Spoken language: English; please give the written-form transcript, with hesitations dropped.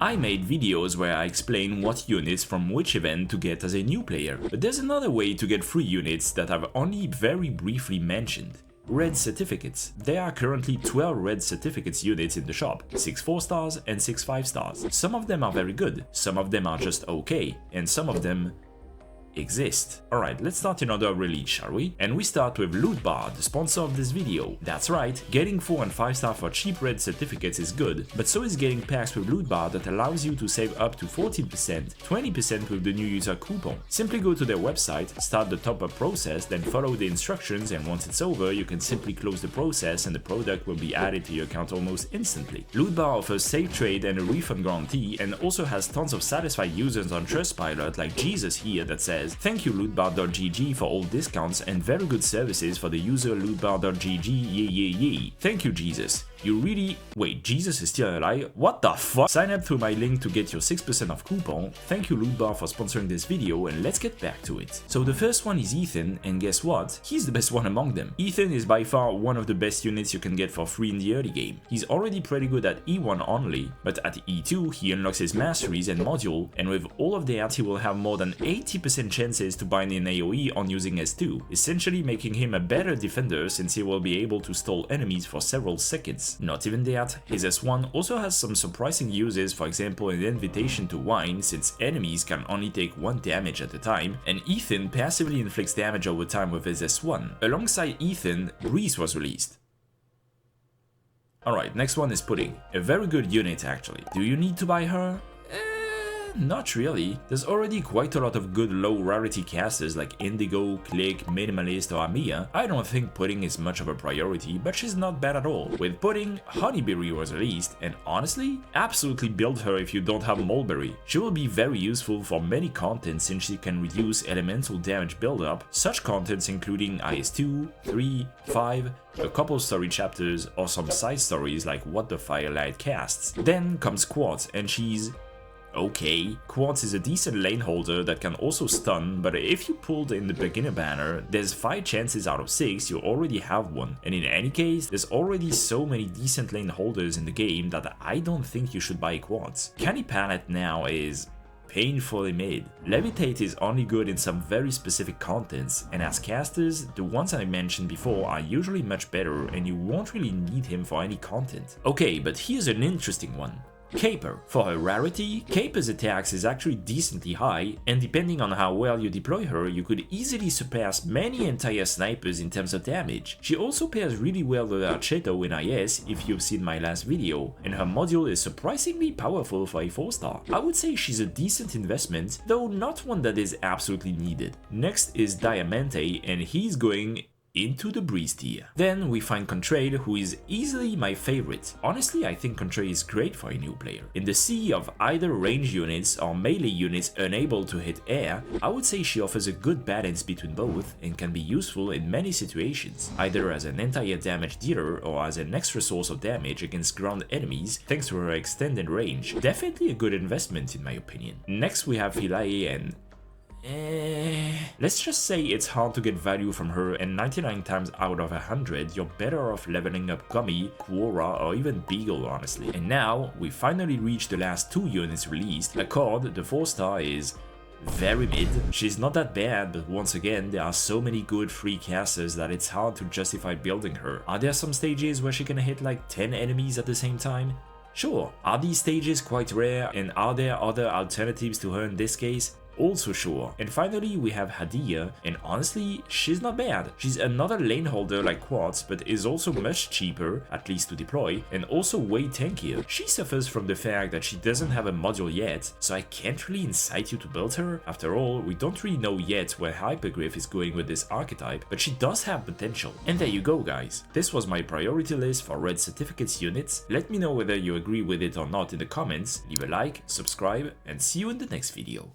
I made videos where I explain what units from which event to get as a new player, but there's another way to get free units that I've only very briefly mentioned. Red certificates. There are currently 12 red certificates units in the shop, 6 4 stars and 6 5 stars. Some of them are very good, some of them are just okay, and some of them exist. Alright, let's start in order of release, shall we? And we start with Loot Bar, the sponsor of this video. That's right, getting 4 and 5 star for cheap red certificates is good, but so is getting packs with Loot Bar that allows you to save up to 14%, 20% with the new user coupon. Simply go to their website, start the top-up process, then follow the instructions, and once it's over, you can simply close the process and the product will be added to your account almost instantly. Loot Bar offers safe trade and a refund guarantee, and also has tons of satisfied users on Trustpilot like Jesus here that says, "Thank you lootbar.gg for all discounts and very good services for the user lootbar.gg, yay. Thank you Jesus. You really... Wait, Jesus is still alive? What the fuck? Sign up through my link to get your 6% off coupon. Thank you Lootbar for sponsoring this video, and let's get back to it. So the first one is Ethan, and guess what? He's the best one among them. Ethan is by far one of the best units you can get for free in the early game. He's already pretty good at E1 only, but at E2 he unlocks his masteries and module, and with all of that he will have more than 80% chances to bind in AoE on using S2, essentially making him a better defender since he will be able to stall enemies for several seconds. Not even that, his S1 also has some surprising uses, for example an invitation to whine since enemies can only take 1 damage at a time, and Ethan passively inflicts damage over time with his S1. Alongside Ethan, Breeze was released. Alright, next one is Pudding. A very good unit actually. Do you need to buy her? Not really. There's already quite a lot of good low rarity casters like Indigo, Click, Minimalist or Amia. I don't think Pudding is much of a priority, but she's not bad at all. With Pudding, Honeyberry was released, and honestly, absolutely build her if you don't have Mulberry. She will be very useful for many contents since she can reduce elemental damage buildup, such contents including IS2, 3, 5, a couple story chapters, or some side stories like What the Firelight casts. Then comes Quartz, and she's okay. Quartz is a decent lane holder that can also stun, but if you pulled in the beginner banner, there's 5 chances out of 6 you already have one, and in any case, there's already so many decent lane holders in the game that I don't think you should buy Quartz. Candy Palette now is painfully mid. Levitate is only good in some very specific contents, and as casters, the ones I mentioned before are usually much better and you won't really need him for any content. Okay, but here's an interesting one. Caper. For her rarity, Caper's attacks is actually decently high, and depending on how well you deploy her, you could easily surpass many entire snipers in terms of damage. She also pairs really well with Archetto in IS if you've seen my last video, and her module is surprisingly powerful for a 4 star. I would say she's a decent investment, though not one that is absolutely needed. Next is Diamante, and he's going into the Breeze tier. Then we find Contrail, who is easily my favorite. Honestly, I think Contrail is great for a new player. In the sea of either range units or melee units unable to hit air, I would say she offers a good balance between both and can be useful in many situations, either as an entire damage dealer or as an extra source of damage against ground enemies thanks to her extended range. Definitely a good investment in my opinion. Next we have Philae, and let's just say it's hard to get value from her, and 99 times out of 100 you're better off leveling up Gummy, Quora or even Beagle honestly. And now we finally reached the last 2 units released. Accord, the 4 star, is very mid. She's not that bad, but once again there are so many good free casters that it's hard to justify building her. Are there some stages where she can hit like 10 enemies at the same time? Sure. Are these stages quite rare, and are there other alternatives to her in this case? Also sure. And finally we have Hadia, and honestly she's not bad. She's another lane holder like Quartz, but is also much cheaper, at least to deploy, and also way tankier. She suffers from the fact that she doesn't have a module yet, so I can't really incite you to build her. After all, we don't really know yet where Hypergriff is going with this archetype, but she does have potential. And there you go guys, this was my priority list for red certificates units. Let me know whether you agree with it or not in the comments, leave a like, subscribe, and see you in the next video.